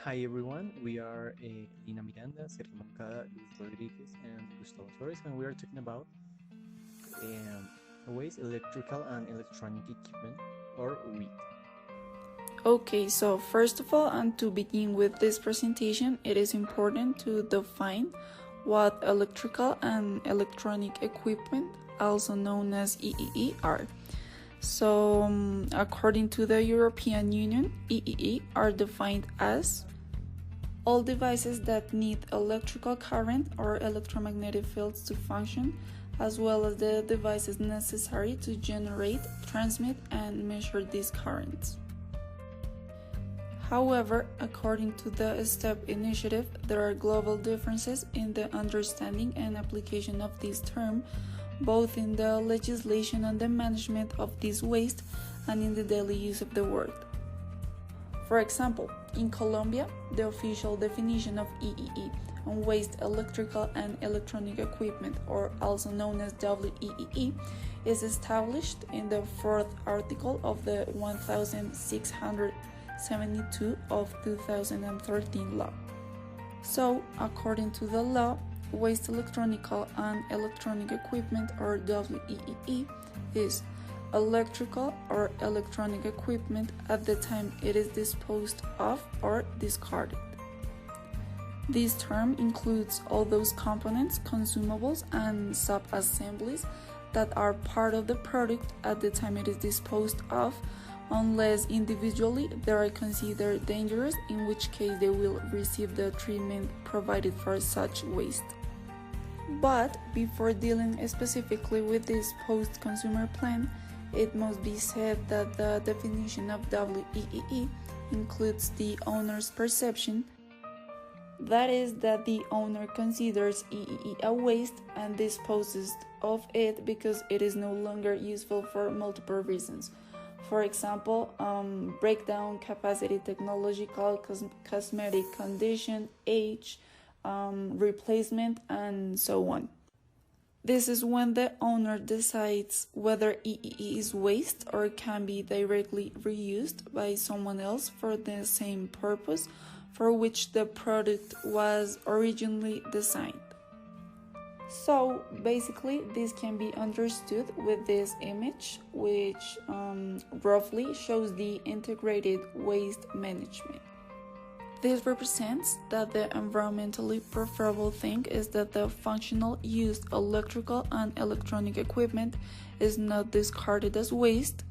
Hi everyone, we are Lina Miranda, Sergio Moncada, Luis Rodriguez, and Gustavo Torres, and we are talking about waste electrical and electronic equipment, or WEEE. Okay, so first of all, and to begin with this presentation, it is important to define what electrical and electronic equipment, also known as EEE, are. So, according to the European Union, EEE are defined as all devices that need electrical current or electromagnetic fields to function, as well as the devices necessary to generate, transmit, and measure these currents. However, according to the STEP initiative, there are global differences in the understanding and application of this term, both in the legislation on the management of this waste and in the daily use of the word. For example, in Colombia, the official definition of EEE on waste electrical and electronic equipment, or also known as WEEE, is established in the 4th article of the 1672 of 2013 law. So, according to the law, waste electronical and electronic equipment, or WEEE, is electrical or electronic equipment at the time it is disposed of or discarded. This term includes all those components, consumables, and sub-assemblies that are part of the product at the time it is disposed of, unless individually they are considered dangerous, in which case they will receive the treatment provided for such waste. But before dealing specifically with this post-consumer plan, it must be said that the definition of WEEE includes the owner's perception. That is, that the owner considers EEE a waste and disposes of it because it is no longer useful for multiple reasons. For example, breakdown, capacity, technological, cosmetic condition, age, replacement, and so on. This is when the owner decides whether EEE is waste or can be directly reused by someone else for the same purpose for which the product was originally designed. So basically, this can be understood with this image, which roughly shows the integrated waste management. This represents that the environmentally preferable thing is that the functional used electrical and electronic equipment is not discarded as waste,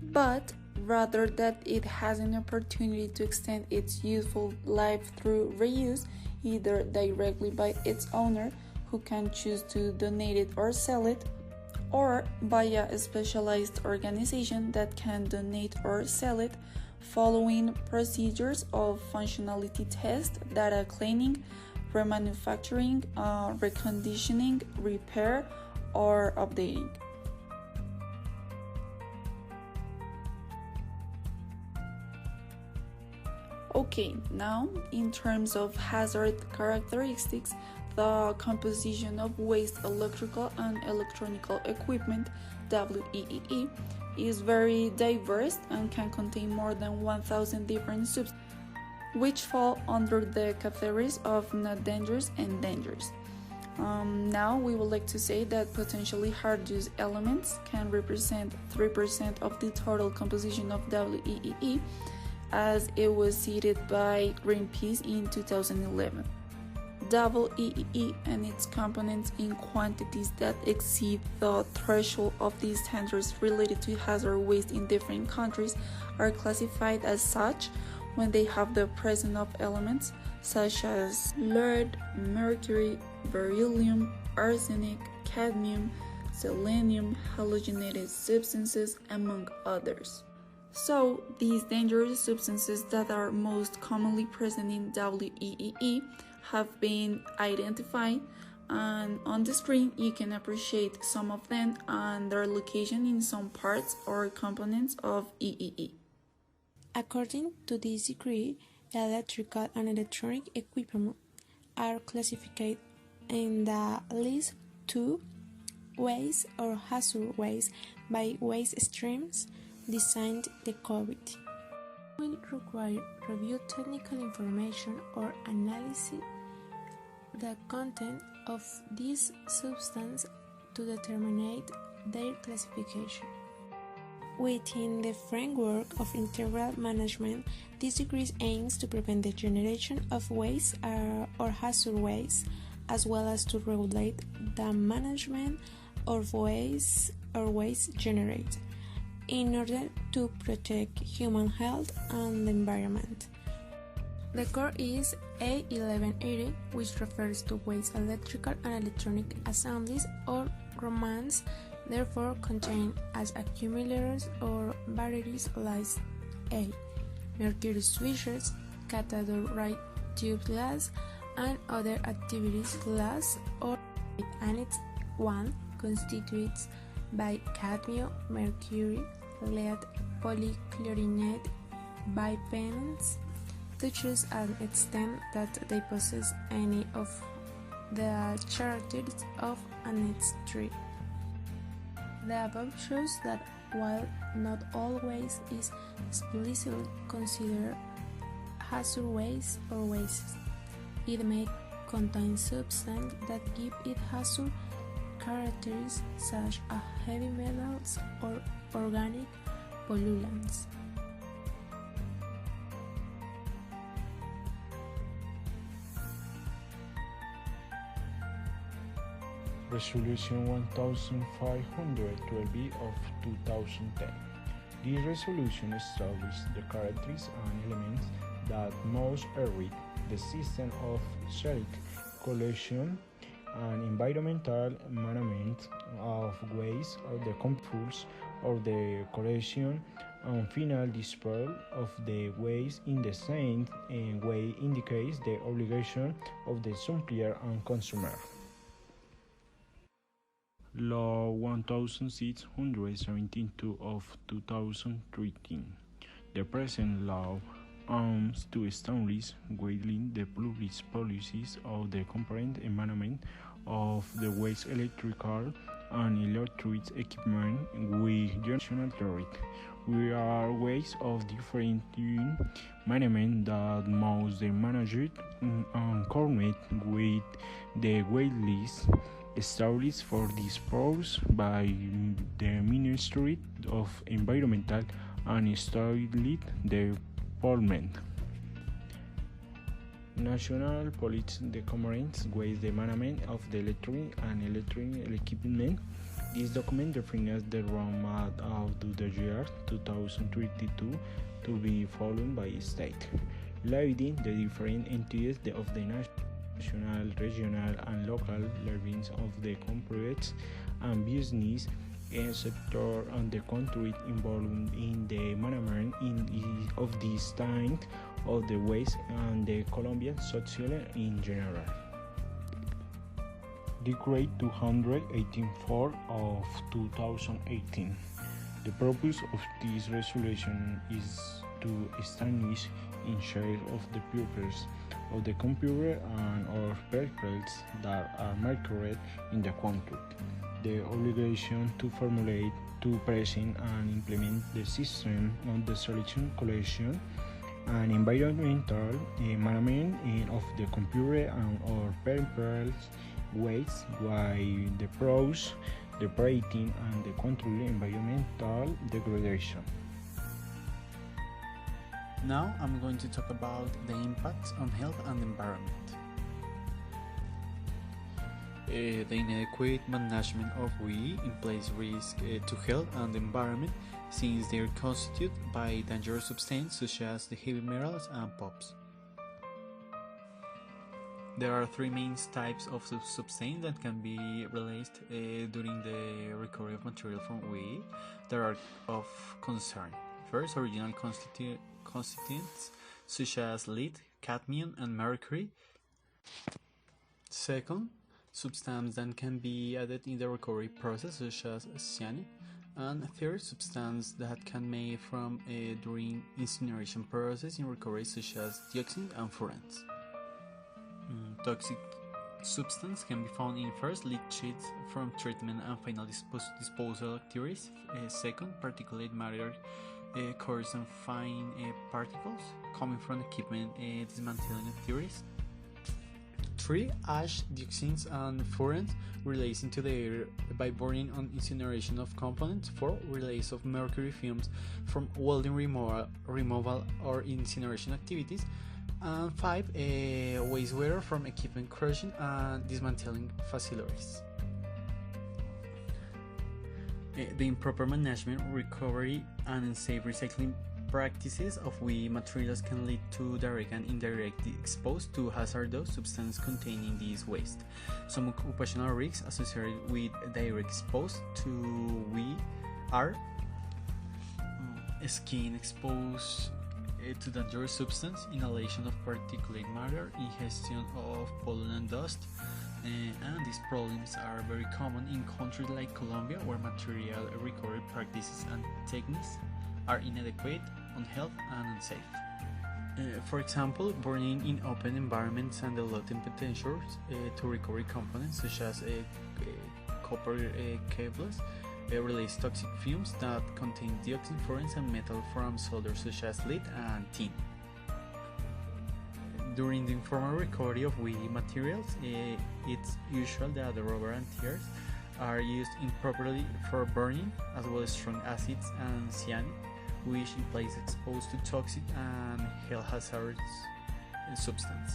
but rather that it has an opportunity to extend its useful life through reuse, either directly by its owner, who can choose to donate it or sell it, or via a specialized organization that can donate or sell it, following procedures of functionality test, data cleaning, remanufacturing, reconditioning, repair, or updating. Okay, now in terms of hazard characteristics, the composition of waste electrical and electronic equipment, WEEE, is very diverse and can contain more than 1,000 different substances, which fall under the categories of not dangerous and dangerous. Now we would like to say that potentially hazardous elements can represent 3% of the total composition of WEEE, as it was cited by Greenpeace in 2011. WEEE and its components in quantities that exceed the threshold of these standards related to hazardous waste in different countries are classified as such when they have the presence of elements such as lead, mercury, beryllium, arsenic, cadmium, selenium, halogenated substances, among others. So, these dangerous substances that are most commonly present in WEEE have been identified, and on the screen you can appreciate some of them and their location in some parts or components of EEE. According to this degree, the electrical and electronic equipment are classified in the list 2 waste or hazard waste by waste streams designed the COVID. will require review technical information or analyze the content of this substance to determine their classification. Within the framework of integral management, this degree aims to prevent the generation of waste or hazard waste, as well as to regulate the management of waste or waste generated, in order to protect human health and the environment. The core is A1180, which refers to waste electrical and electronic assemblies or components, therefore contained as accumulators or batteries like A, mercury switches, cathode tube glass, and other activities glass or Annex 1 constitutes by cadmium, mercury, lead, polychlorinate, biphenyls, to choose an extent that they possess any of the characteristics of Annex 3. The above shows that while not all waste is explicitly considered hazard waste or waste, it may contain substances that give it hazard characteristics such as heavy metals or organic pollutants. Resolution 1512 of 2010. This resolution establishes the characteristics and elements that must audit the system of self-collection and environmental management of waste, of the controls of the collection and final disposal of the waste in the same way indicates the obligation of the supplier and consumer. Law 1672 of 2013. The present law aims to establish guidelines the public policies of the comprehensive management of the waste electrical and electric equipment with national authority. We are ways of different management that must be managed and coordinated with the guidelines established for this purpose by the Ministry of Environmental and Stability Development. National policy documents with the management of the electric and electronic equipment. This document defines the roadmap of the year 2022 to be followed by state, limiting the different entities of the national, regional, and local levels of the corporate and business sector and the country involved in the management of this kind of the waste and the Colombian society in general. Decree 284 of 2018. The purpose of this resolution is to establish in share of the purpose of the computer and or vehicles that are marketed in the country, the obligation to formulate, to present and implement the system of the selection, collection, and environmental management of the computer and or peripherals waste, while the pros, the operating and the control environmental degradation. Now I'm going to talk about the impacts on health and environment. The inadequate management of WEEE implies risk to health and environment since they are constituted by dangerous substances such as the heavy metals and POPs. There are three main types of substances that can be released during the recovery of material from WEEE that are of concern. First, original constituents such as lead, cadmium, and mercury. Second, substances that can be added in the recovery process such as cyanide. And third, substances that can be made from during incineration process in recovery such as dioxin and furans. Toxic substances can be found in first, lead sheets from treatment and final disposal activities. Second, particulate matter coarse and fine particles coming from equipment dismantling activities. 3. Ash, dioxins, and furans released into the air by burning and incineration of components. 4. Release of mercury fumes from welding removal or incineration activities. And 5. Wastewater from equipment crushing and dismantling facilities. The improper management, recovery, and unsafe recycling practices of WEEE materials can lead to direct and indirect exposure to hazardous substances containing these waste. Some occupational risks associated with direct exposure to WEEE are skin exposed to dangerous substance, inhalation of particulate matter, ingestion of pollen and dust, and these problems are very common in countries like Colombia, where material recovery practices and techniques are inadequate, unhealthy, and unsafe. For example, burning in open environments and the low temperatures to recover components such as copper cables release toxic fumes that contain dioxin, furans, and metal from solder such as lead and tin. During the informal recovery of WEEE materials, it's usual that the rubber and tears are used improperly for burning, as well as strong acids and cyanide, which implies exposed to toxic and health hazardous substance.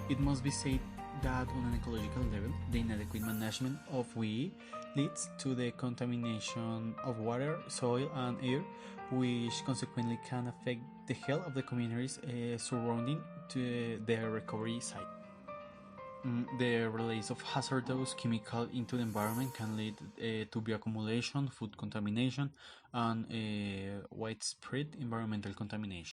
It must be said that on an ecological level, the inadequate management of WEEE leads to the contamination of water, soil, and air, which consequently can affect the health of the communities surrounding to the recovery site. The release of hazardous chemicals into the environment can lead to bioaccumulation, food contamination, and widespread environmental contamination.